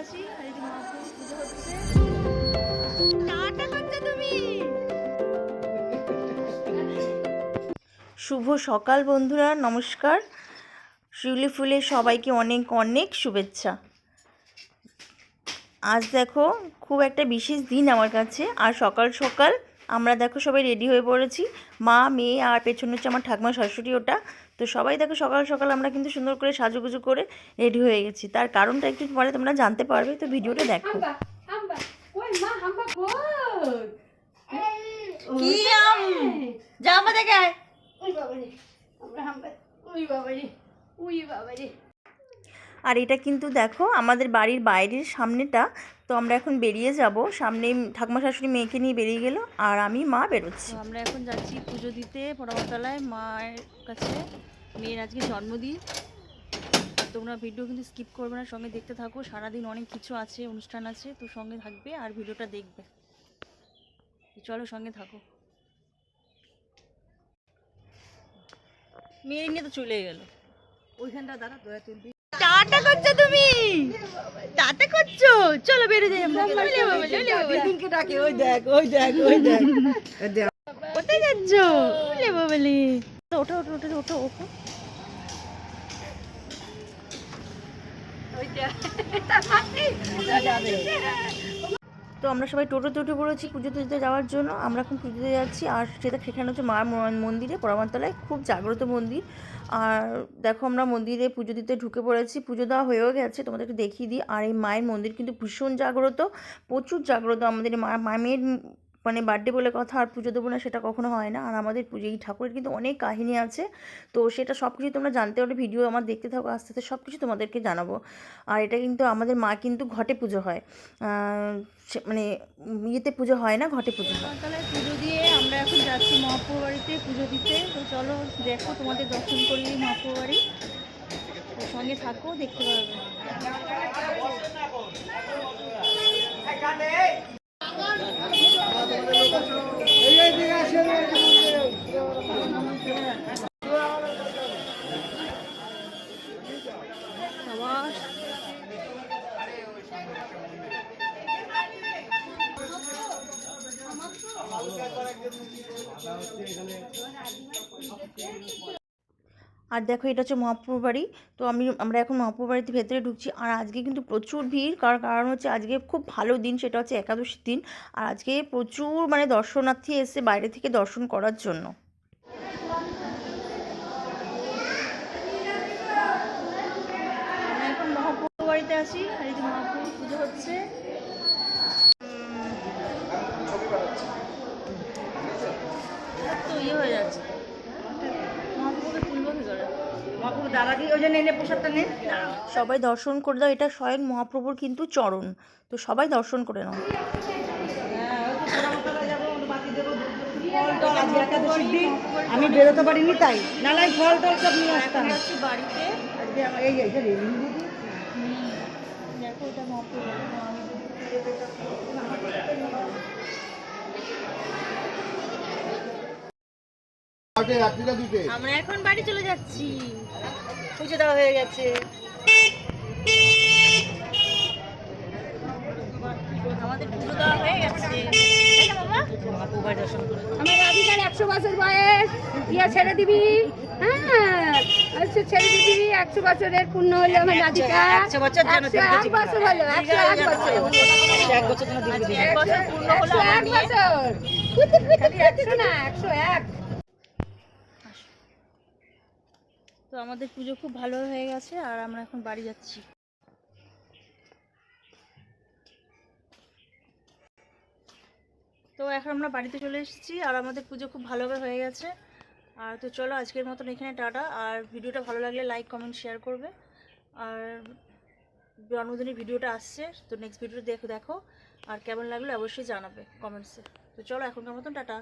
আছি আর এই যে মহাপুর পুজো হচ্ছে। টাটা করছো তুমি। শুভ সকাল বন্ধুরা, নমস্কার। শিউলি ফুলের সবাইকে অনেক অনেক শুভেচ্ছা। আজ দেখো খুব একটা বিশেষ দিন আমার কাছে। আর সকাল সকাল আমরা দেখো সবাই রেডি হয়ে পড়েছি, মা মেয়ে আর পেছনে হচ্ছে আমার ঠাকুমা শাশুড়ি ওটা। তো সবাই দেখো সকাল সকাল আমরা কিন্তু সুন্দর করে সাজুগুজু করে রেডি হয়ে গেছি। তার কারণটা একটু পরে তোমরা জানতে পারবে, তো ভিডিওটা দেখো। কি আম জামা দেখে আর এটা কিন্তু দেখো আমাদের বাড়ির বাইরের সামনেটা। তো আমরা এখন বেরিয়ে যাব, সামনে ঠাকুমা শাশুড়ি মেয়েকে নিয়ে বেরিয়ে গেল আর আমি মা বেরোচ্ছি। আমরা এখন যাচ্ছি পুজো দিতে পরমাতলায় মায়ের কাছে। মেয়ের আজকে জন্মদিন। তোমরা ভিডিও কিন্তু স্কিপ করবে না, সঙ্গে দেখতে থাকো। সারাদিন অনেক কিছু আছে, অনুষ্ঠান আছে, তো সঙ্গে থাকবে আর ভিডিওটা দেখবে। চলো সঙ্গে থাকো। মেয়ে নিয়ে তো চলে গেল ওইখানটা, দাঁড়া দয়া তুলবি। টাটা করছো তুমি, টাটা করছো, চলো বেরো যাই আমরা। ওই দেখ ওই দেখ ওই দেখ কোথায় যাচ্ছ বলে। ওঠো ওঠো ওঠো ওঠো ওঠো। তো আমরা সবাই টোটোতে উঠে পড়েছি পুজো দিতে যাওয়ার জন্য। আমরা এখন পুজো দিতে যাচ্ছি আর সেখানে হচ্ছে মার মন্দিরে, পরমাতলায় খুব জাগ্রত মন্দির। আর দেখো আমরা মন্দিরে পুজো দিতে ঢুকে পড়েছি, পুজো দেওয়া হয়েও গেছে, তোমাদেরকে দেখিয়ে দিই। আর এই মায়ের মন্দির কিন্তু ভীষণ জাগ্রত, প্রচুর জাগ্রত। আমাদের মায়ের মানে বার্থডে বলে কথা আর পুজো দেবো না সেটা কখনো হয় না। আর আমাদের পুজো এই ঠাকুরের কিন্তু অনেক কাহিনী আছে, তো সেটা সব কিছু তোমরা জানতে পারবে। ভিডিও আমার দেখতে থাকো, আস্তে আস্তে সব কিছু তোমাদেরকে জানাবো। আর এটা কিন্তু আমাদের মা কিন্তু ঘটে পুজো হয়, মানে ইয়েতে পুজো হয় না, ঘটে পুজো হয়। তাহলে পুজো দিয়ে আমরা এখন যাচ্ছি মহাপুর বাড়িতে পুজো দিতে। তো চলো দেখো, তোমাদের দর্শন করি মহাপুর বাড়ি, তো সঙ্গে থাকো, দেখতে পারবে। আর দেখো এটা হচ্ছে মহাপুর বাড়ি। তো আমরা এখন মহাপুর বাড়িতে ভেতরে ঢুকছি। আর আজকে কিন্তু প্রচুর ভিড়, কারণ হচ্ছে আজকে খুব ভালো দিন, সেটা হচ্ছে একাদশীর দিন। আর আজকে প্রচুর মানে দর্শনার্থী এসে বাইরে থেকে দর্শন করার জন্য। আমরা এখন মহাপুর বাড়িতে আছি আর এই যে মহাপুর পুজো হচ্ছে। তো ইয়ে হয়ে যাচ্ছে, মহাপুরকে তুলবো কি করে? সবাই দর্শন করে দাও, এটা স্বয়ং মহাপ্রভুর কিন্তু চরণ, তো সবাই দর্শন করে নাও। আমি বেরোতে পারিনি তাই নালাই ফল টল সব নিয়ে আসতাম বাড়িতে। দেখো এটা মহাপ্রভু। আমরা এখন বাড়ি চলে যাচ্ছি, পুজো দেওয়া হয়ে গেছে। আমাদের পুজো দেওয়া হয়ে গেছে। আমার রাধিকার 100 বছর বয়স, ইয়া ছেড়ে দিবি। হ্যাঁ আচ্ছা ছেড়ে দিবি, 100 বছরের পূর্ণ হলো আমার রাধিকা। 100 বছর যেন 101 বছর হলো, 101 বছর, 1 বছর পূর্ণ হলো। 101 বছর, খালি 100 না 101। তো আমাদের পুজো খুব ভালো হয়ে গেছে আর আমরা এখন বাড়ি যাচ্ছি। তো এখন আমরা বাড়িতে চলে এসেছি আর আমাদের পুজো খুব ভালোভাবে হয়ে গেছে। আর তো চলো আজকের মতন এখানে টাটা। আর ভিডিওটা ভালো লাগলে লাইক কমেন্ট শেয়ার করবে। আর জন্মদিনের ভিডিওটা আসছে, তো নেক্সট ভিডিও দেখো। আর কেমন লাগলো অবশ্যই জানাবে কমেন্টসে। তো চলো এখনকার মতন টাটা।